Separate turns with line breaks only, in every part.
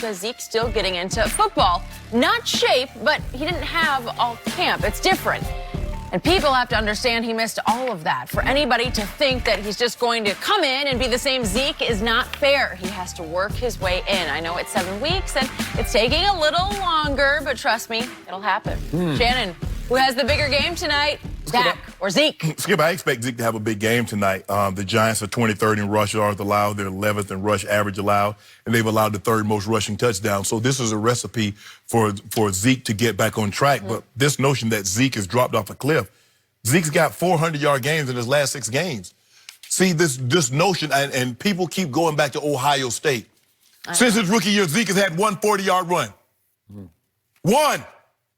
because Zeke's still getting into football. Not shape, but he didn't have all camp. It's different. And people have to understand he missed all of that. For anybody to think that he's just going to come in and be the same Zeke is not fair. He has to work his way in. I know it's 7 weeks and it's taking a little longer, but trust me, it'll happen. Shannon, who has the bigger game tonight? Dak or Zeke?
Skip, I expect Zeke to have a big game tonight. The Giants are 23rd in rush yards allowed. They're 11th in rush average allowed, and they've allowed the third most rushing touchdowns. So this is a recipe for Zeke to get back on track. But this notion that Zeke has dropped off a cliff, Zeke's got 400-yard games in his last 6 games. See, this notion, and people keep going back to Ohio State. Since his rookie year, Zeke has had one 40-yard run. One.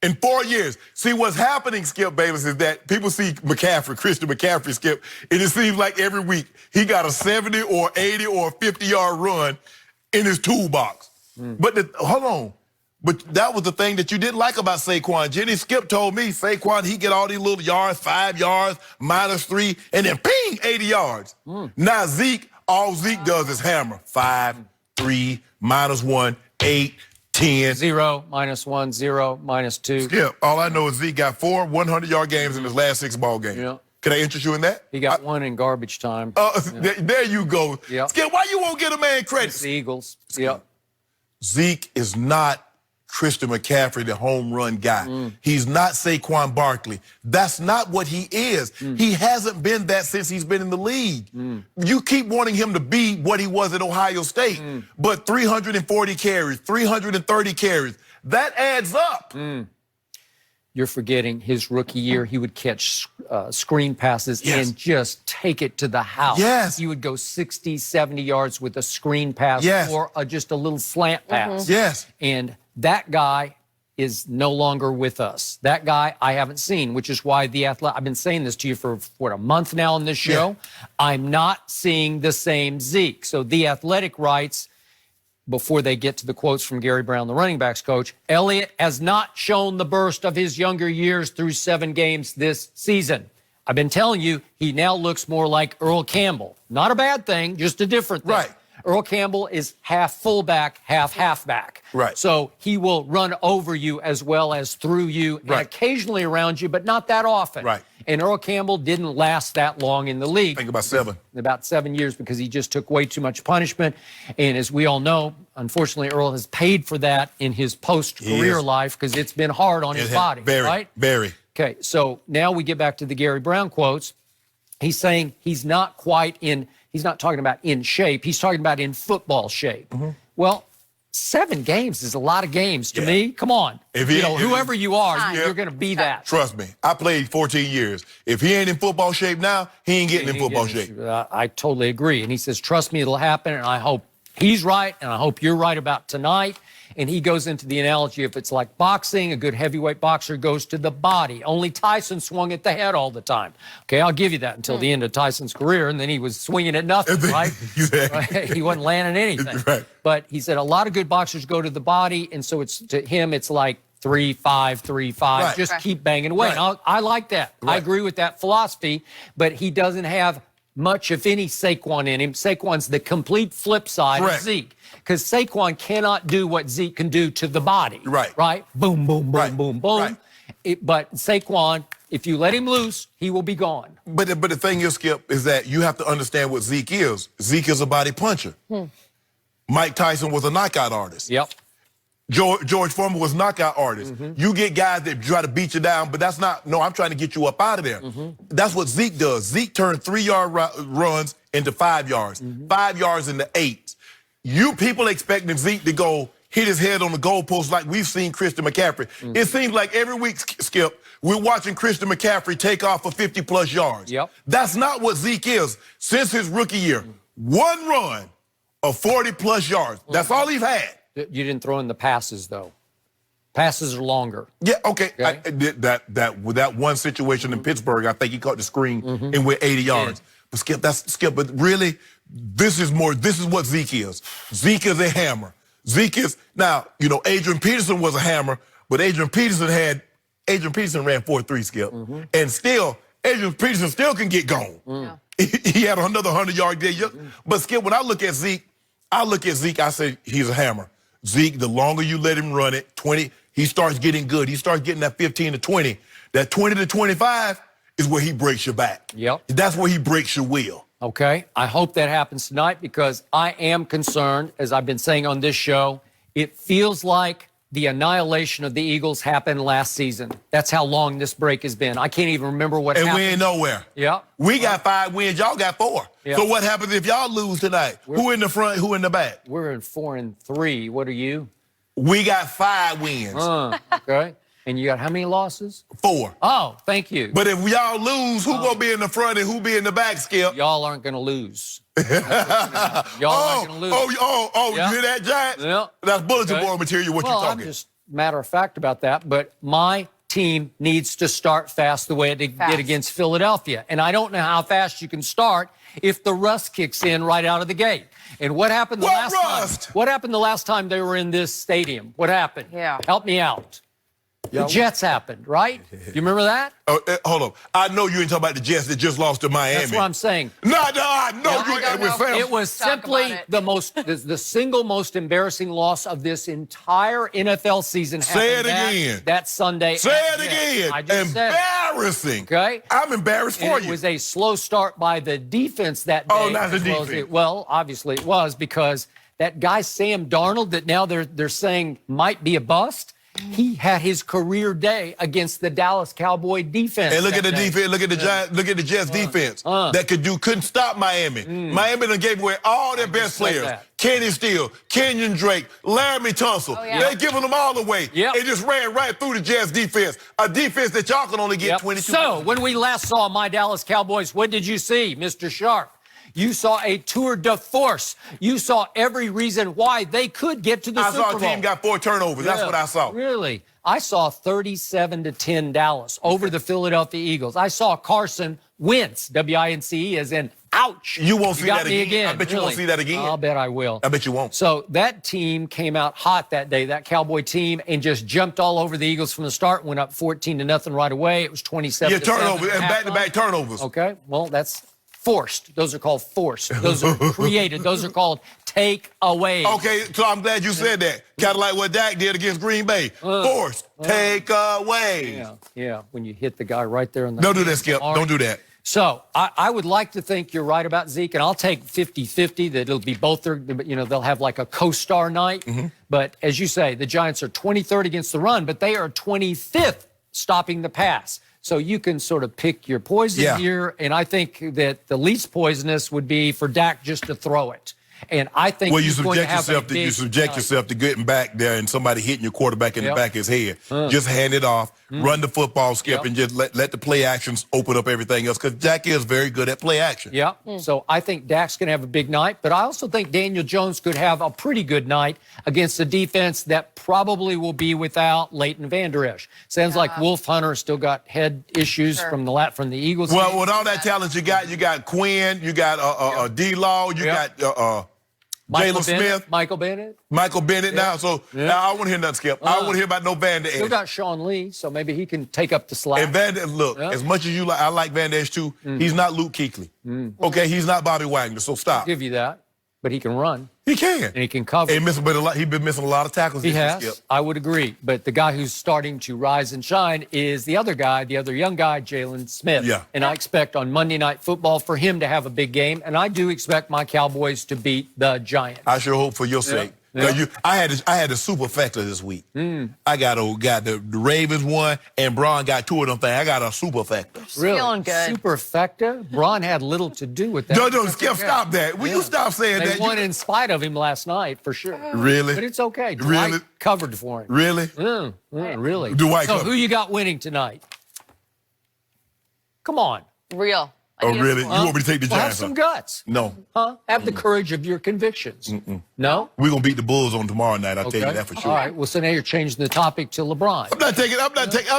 In 4 years. See, what's happening, Skip Bayless, is that people see McCaffrey, Christian McCaffrey, Skip, and it seems like every week he got a 70 or 80 or 50-yard run in his toolbox. But hold on. But that was the thing that you didn't like about Saquon. Jenny Skip told me Saquon, he get all these little yards, 5 yards, -3, and then ping, 80 yards. Now Zeke, all Zeke does is hammer. 5, 3, -1, 8, 10.
0, -1, 0, -2.
Skip, all I know is Zeke got 4 100-yard games in his last 6 ball games.
Yeah.
Can I interest you in that?
He got 1 in garbage time.
There you go.
Yep.
Skip, why you won't get a man credit?
It's the Eagles. Yep.
Zeke is not Christian McCaffrey, the home run guy. He's not Saquon Barkley. That's not what he is. He hasn't been that since he's been in the league. You keep wanting him to be what he was at Ohio State, but 340 carries, 330 carries, that adds up.
You're forgetting his rookie year. He would catch screen passes and just take it to the house.
Yes.
He would go 60, 70 yards with a screen pass or just a little slant pass.
Yes.
And that guy is no longer with us. That guy I haven't seen, which is why the Athletic, I've been saying this to you for, what, a month now on this show? I'm not seeing the same Zeke. So the Athletic writes, before they get to the quotes from Gary Brown, the running backs coach, Elliott has not shown the burst of his younger years through 7 games this season. I've been telling you, he now looks more like Earl Campbell. Not a bad thing, just a different thing.
Right.
Earl Campbell is half fullback, half halfback.
Right.
So he will run over you as well as through you and occasionally around you, but not that often.
Right.
And Earl Campbell didn't last that long in the league.
I think about 7.
About 7 years because he just took way too much punishment. And as we all know, unfortunately, Earl has paid for that in his post-career life because it's been hard on his body, right?
Very.
Okay, so now we get back to the Gary Brown quotes. He's saying he's not quite in, he's not talking about in shape, he's talking about in football shape. Well, 7 games is a lot of games to me. Come on. Whoever you are, you're going to be that.
Trust me. I played 14 years. If he ain't in football shape now, he ain't getting in football shape.
I totally agree. And he says, trust me, it'll happen. And I hope he's right. And I hope you're right about tonight. And he goes into the analogy, if it's like boxing, a good heavyweight boxer goes to the body. Only Tyson swung at the head all the time. Okay, I'll give you that until the end of Tyson's career, and then he was swinging at nothing, right? He wasn't landing anything.
Right.
But he said a lot of good boxers go to the body, and so it's to him, it's like 3-5, 3-5. Just keep banging away. And I like that. I agree with that philosophy, but he doesn't have much, if any, Saquon in him. Saquon's the complete flip side of Zeke. Because Saquon cannot do what Zeke can do to the body. Right? Boom, boom, boom, boom, boom. But Saquon, if you let him loose, he will be gone.
But the thing is, Skip, is that you have to understand what Zeke is. Zeke is a body puncher. Mike Tyson was a knockout artist.
Yep.
George Foreman was a knockout artist. You get guys that try to beat you down, but that's not, no, I'm trying to get you up out of there. That's what Zeke does. Zeke turned 3-yard runs into 5 yards, 5 yards into 8. You people expecting Zeke to go hit his head on the goalpost like we've seen Christian McCaffrey. It seems like every week, Skip, we're watching Christian McCaffrey take off for 50-plus yards. That's not what Zeke is. Since his rookie year, 1 run of 40-plus yards. That's all he's had.
You didn't throw in the passes, though. Passes are longer.
Yeah, okay. That one situation in Pittsburgh, I think he caught the screen and went 80 yards. But Skip, but really, this is what Zeke is. Zeke is a hammer. Zeke is, now, Adrian Peterson was a hammer, but Adrian Peterson ran 4.3, Skip. And still, Adrian Peterson still can get gone. He had another 100-yard day. But Skip, when I look at Zeke, I say he's a hammer. Zeke, the longer you let him run it, 20, he starts getting good. He starts getting that 15 to 20. That 20 to 25 is where he breaks your back.
Yep.
That's where he breaks your will.
Okay, I hope that happens tonight because I am concerned, as I've been saying on this show, it feels like the annihilation of the Eagles happened last season. That's how long this break has been. I can't even remember what happened.
And we ain't nowhere.
Yeah.
We got 5 wins. Y'all got 4.
Yeah.
So what happens if y'all lose tonight? Who in the front, who in the back?
We're in 4-3. What are you?
We got 5 wins.
Okay. And you got how many losses?
4.
Oh, thank you.
But if y'all lose, who gonna be in the front and who be in the back, Skip?
Y'all aren't going to lose. Y'all aren't going to lose.
You hear that, Giant?
Yeah.
That's bulletin board material, what you talking.
I'm just matter of fact about that, but my team needs to start fast the way it did against Philadelphia. And I don't know how fast you can start if the rust kicks in right out of the gate. And what happened the last time? What happened the last time they were in this stadium? What happened?
Yeah.
Help me out. The Jets happened, right? You remember that?
Hold on. I know you ain't talking about the Jets that just lost to Miami.
That's what I'm saying.
No, I know you ain't.
It was simply the single most embarrassing loss of this entire NFL season.
Say it again.
That Sunday.
Say it again.
I just
embarrassing.
Said it. Okay.
I'm embarrassed for you.
It was a slow start by the defense that day.
Oh, not the defense.
Well, obviously it was because that guy Sam Darnold that now they're saying might be a bust. He had his career day against the Dallas Cowboy defense.
And look at the defense. Look at the Giants. Look at the Jets defense that couldn't stop Miami. Miami done gave away all their best players. Kenny Steele, Kenyon Drake, Laramie Tunsil. They giving them all away. It just ran right through the Jets defense. A defense that y'all can only get 22.
So when we last saw my Dallas Cowboys, what did you see, Mr. Sharp? You saw a tour de force. You saw every reason why they could get to the Super Bowl.
I saw a team got 4 turnovers. That's what I saw.
Really? I saw 37-10 Dallas over the Philadelphia Eagles. I saw Carson Wentz, W-I-N-C-E, as in ouch.
You won't see that
again.
I bet you won't see that again.
I'll bet I will.
I bet you won't.
So that team came out hot that day, that Cowboy team, and just jumped all over the Eagles from the start, went up 14-0 right away. It was 27-7.
Turnovers and back-to-back turnovers.
Okay, well, that's forced. Those are called forced. Those are created. Those are called takeaways.
Okay, so I'm glad you said that. Kind of like what Dak did against Green Bay. Forced takeaways.
Yeah, when you hit the guy right there in the...
Don't do that, Skip. Don't do that.
So I would like to think you're right about Zeke, and I'll take 50-50 that it'll be both their, they'll have like a co-star night. But as you say, the Giants are 23rd against the run, but they are 25th stopping the pass. So you can sort of pick your poison here, and I think that the least poisonous would be for Dak just to throw it. And I think
you subject yourself to getting back there and somebody hitting your quarterback in the back of his head. Just hand it off, run the football, Skip, and just let the play actions open up everything else because Dak is very good at play action.
So I think Dak's going to have a big night, but I also think Daniel Jones could have a pretty good night against a defense that probably will be without Leighton Vander Esch. Sounds like Wolf Hunter still got head issues from the Eagles.
Well, with all that talent you got Quinn, you got D-Law, you got Jalen Smith.
Michael Bennett
now. So now I don't want to hear nothing, Skip. I don't want to hear about no Vander Esch.
Still got Sean Lee, so maybe he can take up the slack.
And as much as I like Vander Esch too, he's not Luke Kuechly. Okay, he's not Bobby Wagner, so stop.
I'll give you that. But he can run.
He can.
And he can cover.
He's been missing a lot of tackles.
He has. Skip. I would agree. But the guy who's starting to rise and shine is the other guy, the other young guy, Jalen Smith. And I expect on Monday Night Football for him to have a big game. And I do expect my Cowboys to beat the Giants.
I sure hope for your sake. I had a superfecta this week. I got the Ravens won, and Braun got 2 of them things. I got a superfecta.
Really?
Feeling good.
Superfecta? Braun had little to do with that.
No, Skip, stop that. Will you stop saying that?
They won in spite of him last night, for sure.
Really?
But it's okay. Dwight covered for him.
Really?
Really.
Dwight
so
covered.
who you got winning tonight? Come on.
Real.
Oh, really? You want me to take the Giants?
Have some guts.
No.
Have the courage of your convictions. No?
We're going to beat the Bulls on tomorrow night, I'll tell you that for sure.
All right. Well, so now you're changing the topic to LeBron.
I'm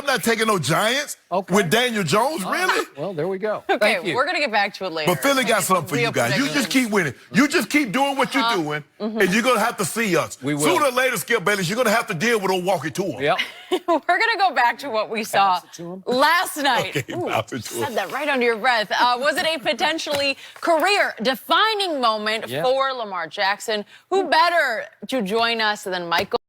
not taking no Giants with Daniel Jones, really?
Well, there we go.
Okay,
Thank you.
we're going to get back to it later.
But Philly got something for you guys. You just keep winning. You just keep doing what you're doing, and you're going to have to see us.
We will.
Sooner or later, Skip Bayless, you're going to have to deal with a walkie tour.
Yep.
We're going to go back to what we saw last night.
Okay,
Ooh, said that right under your breath. Was it a potentially career-defining moment for Lamar Jackson? Who better to join us than Michael?